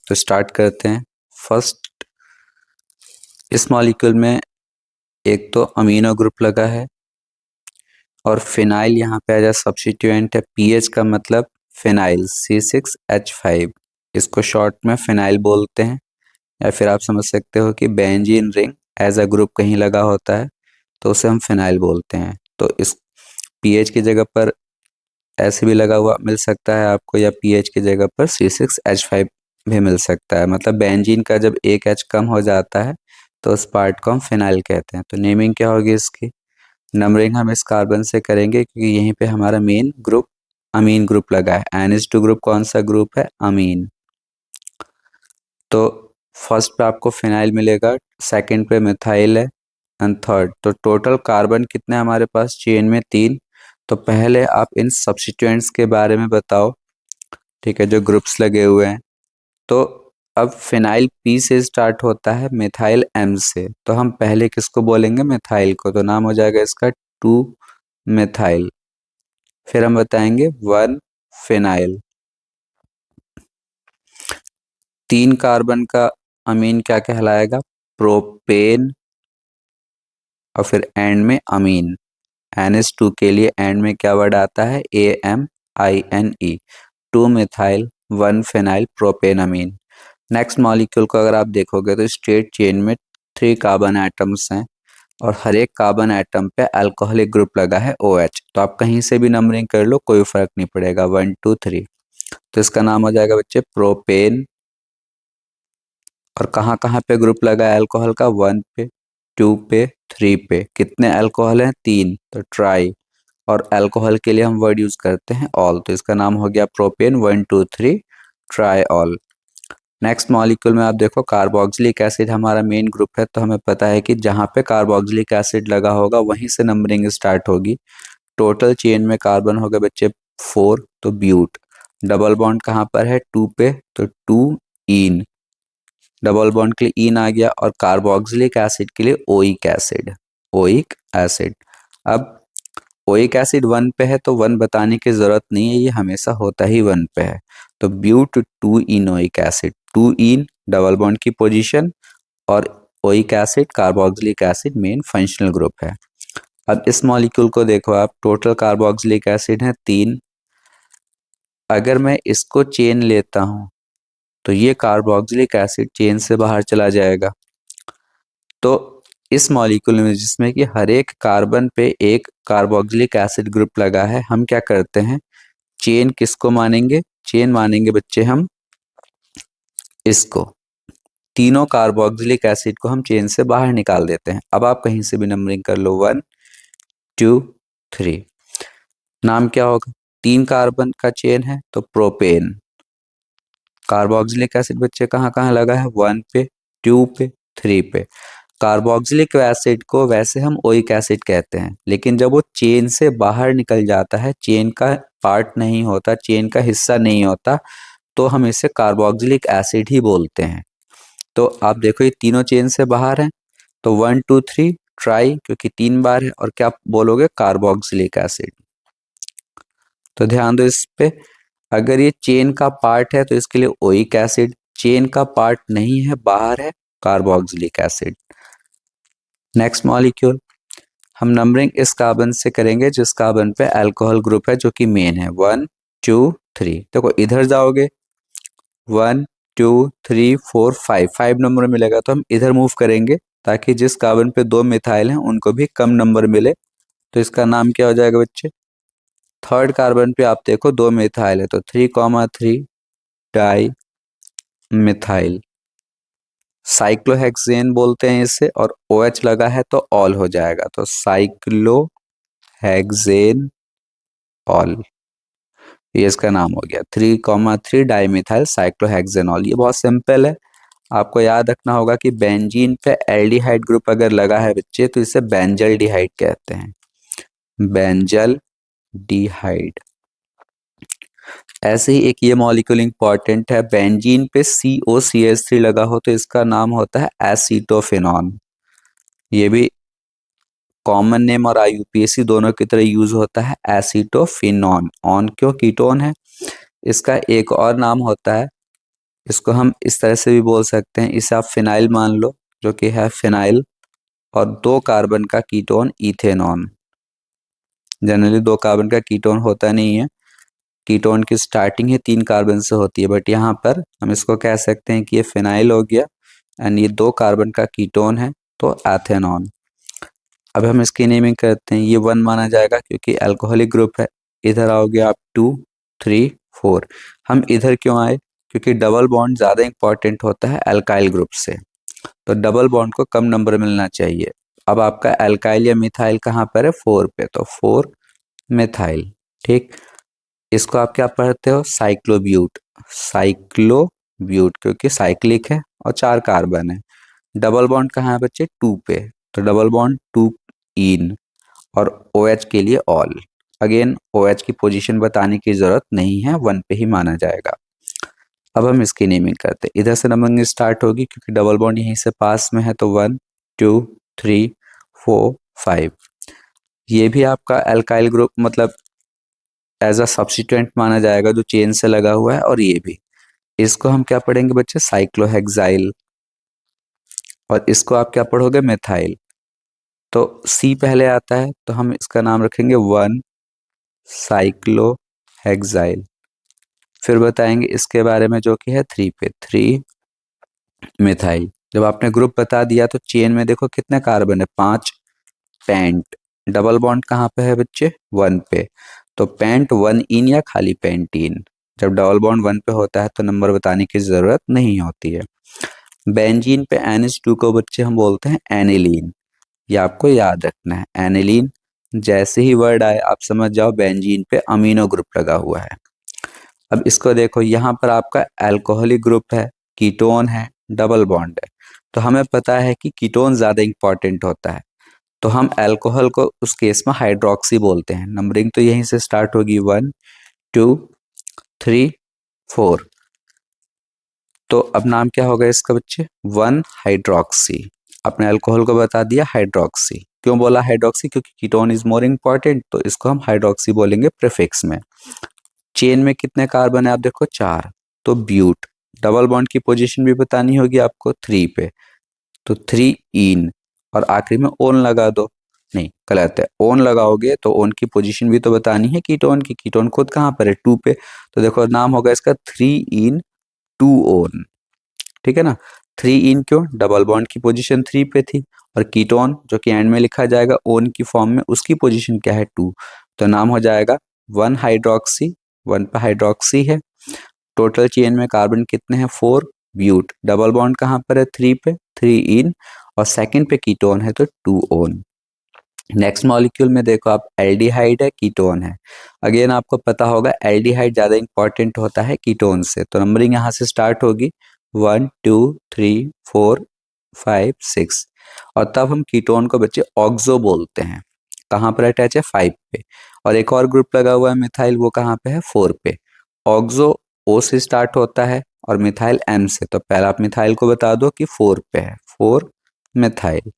तो स्टार्ट करते हैं। फर्स्ट, इस मॉलिक्यूल में एक तो अमीनो ग्रुप लगा है और फिनाइल यहाँ पे एज अ सब्स्टिट्यूएंट है। पीएच का मतलब फिनाइल C6H5, इसको शॉर्ट में फिनाइल बोलते हैं। या फिर आप समझ सकते हो कि benzene ring as a group कहीं लगा होता है तो उसे हम फिनाइल बोलते हैं। तो इस पीएच की जगह पर ऐसे भी लगा हुआ मिल सकता है आपको, या पीएच की जगह पर C6H5 भी मिल सकता है। मतलब बेंजीन का जब एक एच कम हो जाता है तो उस पार्ट को हम फिनाइल कहते हैं। तो नेमिंग क्या होगी इसकी? नंबरिंग हम इस कार्बन से करेंगे क्योंकि यहीं पे हमारा मेन ग्रुप अमीन ग्रुप लगा है। NH2 ग्रुप कौन सा ग्रुप है? अमीन। तो फर्स्ट पे आपको फिनाइल मिलेगा, सेकंड पे मिथाइल है एंड थर्ड। तो टोटल कार्बन कितने हमारे पास चेन में? 3। तो पहले आप इन सब्स्टिट्यूएंट्स के बारे में बताओ, ठीक है, जो ग्रुप्स लगे हुए हैं। तो अब फिनाइल P से स्टार्ट होता है, मिथाइल M से। तो हम पहले किसको बोलेंगे? मिथाइल को। तो नाम हो जाएगा इसका 2 मिथाइल। फिर हम बताएंगे 1 फिनाइल। 3 कार्बन का अमीन क्या कहलाएगा? प्रोपेन। और फिर एंड में अमीन। NH2 के लिए एंड में क्या वर्ड आता है? AMINE। 2 मिथाइल 1 फिनाइल प्रोपेन अमीन। नेक्स्ट मॉलिक्यूल को अगर आप देखोगे तो स्ट्रेट चेन में 3 कार्बन एटम्स हैं और हर एक कार्बन एटम पे अल्कोहलिक ग्रुप लगा है OH। तो आप कहीं से भी नंबरिंग कर लो, कोई फर्क नहीं पड़ेगा, 1 2 3। तो इसका नाम हो जाएगा बच्चे प्रोपेन। और कहाँ कहाँ पे ग्रुप लगा है अल्कोहल का? 1 पे, 2 पे, 3 पे। कितने अल्कोहल हैं? 3। तो ट्राई। और अल्कोहल के लिए हम वर्ड यूज करते हैं ऑल। तो इसका नाम हो गया propane. 1 2 3 try all. Next molecule में आप देखो कार्बोक्सिलिक एसिड हमारा मेन ग्रुप है। तो हमें पता है कि जहाँ पे कार्बोक्सिलिक एसिड लगा होगा वहीं से नंबरिंग स्टार्ट होगी। टोटल चेन में कार्बन हो गए बच्चे 4। तो ब्यूट। डबल बॉन्ड कहाँ पर है? 2 पे। तो 2 इन। डबल बॉन्ड के लिए इन आ गया और कार्बोक्सिलिक एसिड के लिए ओइक एसिड। Oic acid. अब ओइक एसिड 1 पे है तो 1 बताने की जरूरत नहीं है, ये हमेशा होता ही 1 पे है। तो but 2 enoic acid. 2 in double bond की पोजीशन और oic acid carboxylic acid main functional group है। अब इस मॉलिक्यूल को देखो आप, टोटल कार्बोक्सिलिक एसिड है 3। अगर मैं इसको चेन लेता हूं तो ये कार्बोक्सिलिक एसिड चेन से बाहर चला जाएगा। तो इस मॉलिक्यूल में जिसमें कि हर एक कार्बन पे एक कार्बोक्सिलिक एसिड ग्रुप लगा है, हम क्या करते हैं? चेन किसको मानेंगे? चेन मानेंगे बच्चे हम इसको। तीनों कार्बोक्सिलिक एसिड को हम चेन से बाहर निकाल देते हैं। अब आप कहीं से भी नंबरिंग कर लो, 1 2 3। नाम क्या होगा? 3 कार्बन का चेन है तो प्रोपेन। कार्बोक्सिलिक एसिड बच्चे कहाँ कहाँ लगा है? 1 पे, 2 पे, 3 पे। कार्बोक्सिलिक एसिड को वैसे हम ओइक एसिड कहते हैं, लेकिन जब वो चेन से बाहर निकल जाता है, चेन का पार्ट नहीं होता, चेन का हिस्सा नहीं होता, तो हम इसे कार्बोक्सिलिक एसिड ही बोलते हैं। तो आप देखो ये तीनों चेन से बाहर हैं। तो 1 2 3 ट्राई, क्योंकि 3 बार है, और क्या बोलोगे? Carboxylic acid. तो ध्यान दो इस पे, अगर ये चेन का पार्ट है तो इसके लिए ओइक एसिड, चेन का पार्ट नहीं है, बाहर है, कार्बोक्सिलिक एसिड। नेक्स्ट मॉलिक्यूल हम नंबरिंग इस कार्बन से करेंगे जिस कार्बन पे अल्कोहल ग्रुप है जो कि मेन है। 1 2 3। देखो इधर जाओगे, 1 2 3 4 5, 5 नंबर मिलेगा तो हम इधर मूव करेंगे ताकि जिस कार्बन पे 2 मिथाइल हैं उनको भी कम नंबर मिले। तो इसका नाम क्या हो जाएगा बच्चे? थर्ड कार्बन पे आप देखो 2 मिथाइल है तो 3,3 डाई मिथाइल। साइक्लोहेक्सेन बोलते हैं इसे, और OH लगा है तो ऑल हो जाएगा। तो साइक्लोहेक्सेन ऑल, ये इसका नाम हो गया। 3,3 डाईमिथाइल साइक्लोहेक्सेनॉल। ये बहुत सिंपल है, आपको याद रखना होगा कि बेंजीन पे एल्डिहाइड ग्रुप अगर लगा है बच्चे तो इसे बेंजल डिहाइड कहते हैं। बेंजल डिहाइड। ऐसे ही एक ये मॉलिक्यूल इंपॉर्टेंट है, बेंजीन पे COCH3 लगा हो तो इसका नाम होता है एसीटोफेनॉन। ये भी कॉमन नेम और IUPAC दोनों की तरह यूज होता है, एसीटोफिनॉन। ऑन क्यों? कीटोन है। इसका एक और नाम होता है इसको हम इस तरह से भी बोल सकते हैं, इसे आप फिनाइल मान लो, जो कि है फिनाइल, और 2 कार्बन का कीटोन इथेनॉन। जनरली 2 कार्बन का कीटोन होता नहीं है, कीटोन की स्टार्टिंग ही 3 कार्बन से होती है, बट यहाँ पर हम इसको कह सकते हैं कि ये फिनाइल हो गया एंड ये 2 कार्बन का कीटोन है, तो एथेनॉन। अब हम इसकी नेमिंग करते हैं, ये 1 माना जाएगा क्योंकि अल्कोहलिक ग्रुप है। इधर आओगे आप 2, 3, 4। हम इधर क्यों आए? क्योंकि डबल बॉन्ड ज़्यादा इंपॉर्टेंट होता है अल्काइल ग्रुप से, तो डबल बॉन्ड को कम नंबर मिलना चाहिए। अब आपका अल्काइल या मिथाइल कहाँ पर है? 4 पे, तो 4 मिथाइल। ठीक, इसको आप क्या पढ़ते हो? साइक्लोब्यूट। साइक्लोब्यूट क्योंकि साइक्लिक है और 4 कार्बन है। डबल बॉन्ड कहाँ है बच्चे? 2 पे, तो डबल बॉन्ड 2 इन, और OH के लिए ऑल। अगेन OH की पोजीशन बताने की जरूरत नहीं है, 1 पे ही माना जाएगा। अब हम इसकी नेमिंग करते हैं, इधर से नंबरिंग स्टार्ट होगी क्योंकि डबल बॉन्ड यहीं से पास में है, तो 1, 2, 3, 4, 5। ये भी आपका अल्काइल ग्रुप मतलब एज अ सब्स्टिट्यूएंट माना जाएगा जो चेन से लगा हुआ है, और ये भी। इसको हम क्या पढ़ेंगे बच्चे? साइक्लोहेक्साइल। और इसको आप क्या पढ़ोगे? मेथाइल। तो C पहले आता है, तो हम इसका नाम रखेंगे 1 साइक्लोहेक्साइल। फिर बताएंगे इसके बारे में जो कि है 3 पे, 3 मिथाइल। जब आपने ग्रुप बता दिया तो चेन में देखो कितने कार्बन है? 5। पेंट, डबल बॉन्ड कहाँ पे है बच्चे? 1 पे, तो पेंट 1 इन या खाली पेंटीन। जब डबल बॉन्ड 1 पे होता है तो नंबर बताने की जरूरत नहीं होती है। बेंजीन पे NH2 को बच्चे हम बोलते हैं एनिलीन, ये आपको याद रखना है। एनिलीन, जैसे ही वर्ड आए आप समझ जाओ बेंजीन पे अमीनो ग्रुप लगा हुआ है। अब इसको देखो, यहाँ पर आपका अल्कोहलिक ग्रुप है, कीटोन है, डबल बॉन्ड है, तो हमें पता है कि कीटोन ज्यादा इंपॉर्टेंट होता है, तो हम अल्कोहल को उस केस में हाइड्रोक्सी बोलते हैं। नंबरिंग तो यहीं से स्टार्ट होगी, 1, 2, 3, 4। तो अब नाम क्या होगा इसका बच्चे? 1 हाइड्रोक्सी। अपने अल्कोहल को बता दिया हाइड्रोक्सी। क्यों बोला हाइड्रोक्सी? क्योंकि कीटोन इज मोर इंपॉर्टेंट, तो इसको हम हाइड्रोक्सी बोलेंगे प्रीफिक्स में। चेन में कितने कार्बन है आप देखो? 4, तो ब्यूट। डबल बॉन्ड की पोजीशन भी बतानी होगी आपको, 3 पे, तो 3 इन, और आखिरी में ओन लगा दो। नहीं, गलत है, ओन लगाओगे तो ओन की पोजीशन भी तो बतानी है कीटोन की। कीटोन खुद कहाँ पर है? 2 पे, तो देखो नाम होगा इसका 3 इन 2 ओन। ठीक है ना? 3 इन क्यों? डबल बॉन्ड की पोजीशन 3 पे थी, और कीटोन जो कि एंड में लिखा जाएगा ओन की फॉर्म में, उसकी पोजीशन क्या है? 2, तो नाम हो जाएगा 1 हाइड्रोक्सी। 1 पे हाइड्रोक्सी है। टोटल चेन में कार्बन कितने हैं? 4। ब्यूट, डबल बॉन्ड कहाँ पर है? 3 पे, 3 इन, और सेकंड पे कीटोन है तो 2 ओन। नेक्स्ट मॉलिक्यूल में देखो आप, एल्डिहाइड है, कीटोन है। अगेन आपको पता होगा एल्डिहाइड ज्यादा इंपॉर्टेंट होता है कीटोन से, तो नंबरिंग यहाँ से स्टार्ट होगी, 1, 2, 3, 4, 5, 6। और तब हम कीटोन को बच्चे ऑक्सो बोलते हैं। कहाँ पर अटैच है? 5 पे। और एक और ग्रुप लगा हुआ है मिथाइल, वो कहाँ पे है? 4 पे। ऑक्सो O से स्टार्ट होता है और मिथाइल M से, तो पहले आप मिथाइल को बता दो कि 4 पे है, 4 मिथाइल।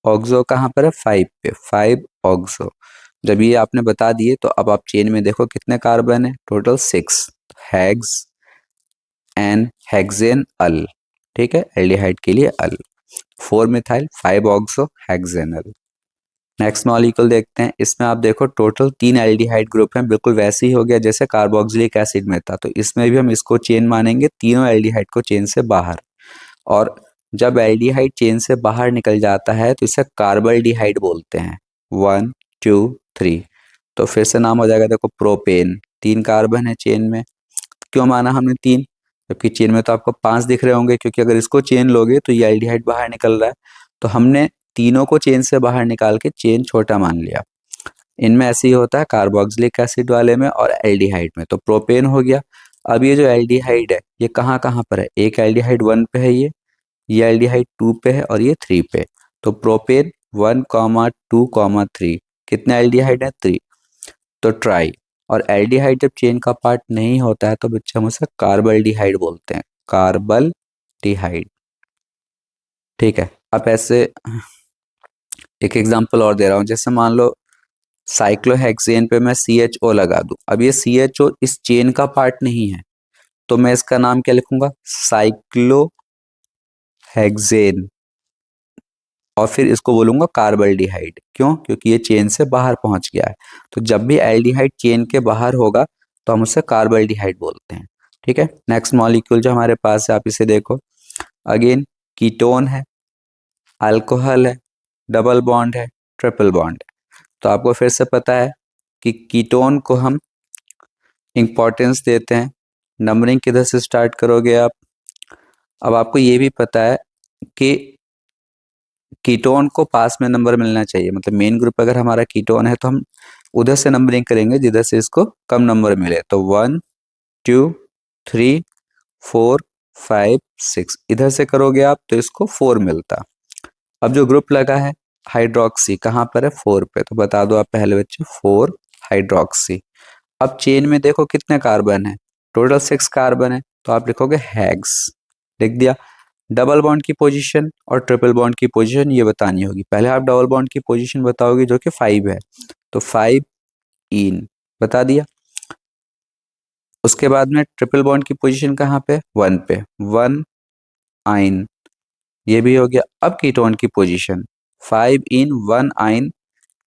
ऑक्सो कहाँ पर है? 5 पे, 5 ऑक्सो। जब ये आपने बता दिए तो अब आप चेन में देखो कितने कार्बन है? Total 6। Hex an hexane al. ठीक है, एल्डिहाइड के लिए al. 4 methyl, 5 oxo, hexanal. Next molecule देखते हैं, इसमें आप देखो टोटल 3 एल्डिहाइड ग्रुप हैं, बिल्कुल वैसे ही हो गया जैसे कार्बोक्सिलिक एसिड में था, तो इसमें भी हम इसको चेन मानेंगे, तीनों एल्डिहाइड को चेन से बाहर। और जब एल्डिहाइड चेन से बाहर निकल जाता है तो इसे कार्बल्डिहाइड बोलते हैं। 1, 2, 3, तो फिर से नाम हो जाएगा देखो प्रोपेन। 3 कार्बन है चेन में। क्यों माना हमने 3? जबकि चेन में तो आपको 5 दिख रहे होंगे, क्योंकि अगर इसको चेन लोगे तो ये एल्डिहाइड बाहर निकल रहा है, तो हमने तीनों को चेन से बाहर निकाल के चेन छोटा मान लिया। इनमें ऐसे ही होता है कार्बोक्सिलिक एसिड वाले में और एल्डिहाइड में। तो प्रोपेन हो गया। अब ये जो एल्डिहाइड है ये कहाँ कहाँ पर है? एक एल्डिहाइड 1 पे है, ये एल्डिहाइड 2 पे है, और ये 3 पे। तो प्रोपेन 1, 2, 3, कितने एल्डिहाइड है? 3, तो ट्राई। और एल्डिहाइड जब चेन का पार्ट नहीं होता है तो बच्चे हम उसे कार्बल्डिहाइड बोलते हैं, कार्बल्डिहाइड। ठीक है, अब ऐसे एक एग्जांपल और दे रहा हूं, जैसे मान लो साइक्लोहेक्सेन पे मैं CHO लगा दूं। अब ये CHO इस चेन का पार्ट नहीं है, तो मैं इसका नाम क्या लिखूंगा, साइक्लोहेक्सेन, और फिर इसको बोलूंगा कार्बल्डिहाइड। क्यों? क्योंकि ये चेन से बाहर पहुंच गया है। तो जब भी एल्डिहाइड चेन के बाहर होगा तो हम उसे कार्बल्डिहाइड बोलते हैं। ठीक है, नेक्स्ट मॉलिक्यूल जो हमारे पास है, आप इसे देखो। अगेन कीटोन है, अल्कोहल है, डबल बॉन्ड है, ट्रिपल बॉन्ड है। तो आपको फिर से पता है कि कीटोन को हम इंपॉर्टेंस देते हैं। नंबरिंग किधर से स्टार्ट करोगे आप? अब आपको ये भी पता है कि कीटोन को पास में नंबर मिलना चाहिए, मतलब मेन ग्रुप अगर हमारा कीटोन है तो हम उधर से नंबरिंग करेंगे जिधर से इसको कम नंबर मिले। तो 1 2 3 4 5 6 इधर से करोगे आप तो इसको 4 मिलता। अब जो ग्रुप लगा है हाइड्रोक्सी, कहाँ पर है? 4 पे। तो बता दो आप पहले बच्चे, 4 हाइड्रोक्सी। अब चेन में देखो कितने कार्बन है, टोटल 6 कार्बन है, तो आप लिखोगे हेक्स, लिख दिया। डबल बॉन्ड की पोजीशन और ट्रिपल बॉन्ड की पोजीशन ये बतानी होगी। पहले आप डबल बॉन्ड की पोजीशन बताओगे जो कि 5 है, तो 5 इन बता दिया। उसके बाद में ट्रिपल बॉन्ड की पोजीशन कहाँ पे? 1 पे, 1 आइन, ये भी हो गया। अब कीटोन की पोजीशन 5 इन 1 आइन,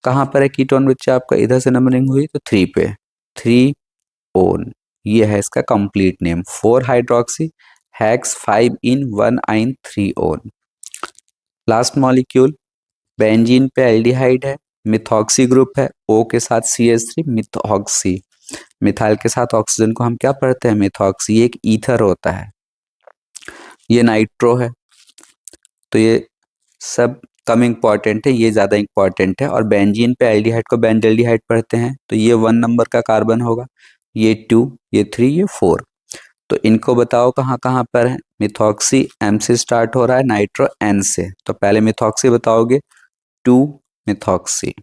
कहाँ पर है कीटोन बच्चा आपका? इधर से नंबरिंग हुई तो 3 पे, 3 ओन, ये है इसका कंप्लीट नेम, 4 हाइड्रोक्सी हेक्स 5 इन 1 आइन 3 ओन। लास्ट मॉलिक्यूल बेंजीन पे एल्डिहाइड है, मिथॉक्सी ग्रुप है, O के साथ CH3 मिथॉक्सी, मिथाइल के साथ ऑक्सीजन को हम क्या पढ़ते हैं? मिथॉक्सी। ये एक ईथर होता है, ये नाइट्रो है। तो ये सब कम इंपॉर्टेंट है, ये ज्यादा इंपॉर्टेंट है। और बेंजीन पे एल्डिहाइड को बेंजल्डिहाइड पढ़ते हैं, तो ये 1 नंबर का कार्बन होगा, ये 2, ये 3, ये 4। तो इनको बताओ कहाँ कहाँ पर है? मिथॉक्सी M से स्टार्ट हो रहा है, नाइट्रो N से। तो पहले मिथॉक्सी बताओगे, 2 मिथॉक्सी।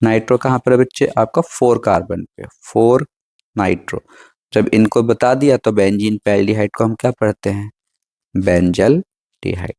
नाइट्रो कहाँ पर है बच्चे? आपका 4 कार्बन पे, 4 नाइट्रो। जब इनको बता दिया तो बेंजीन पे एल्डिहाइड को हम क्या पढ़ते हैं? बेंजल्डिहाइड।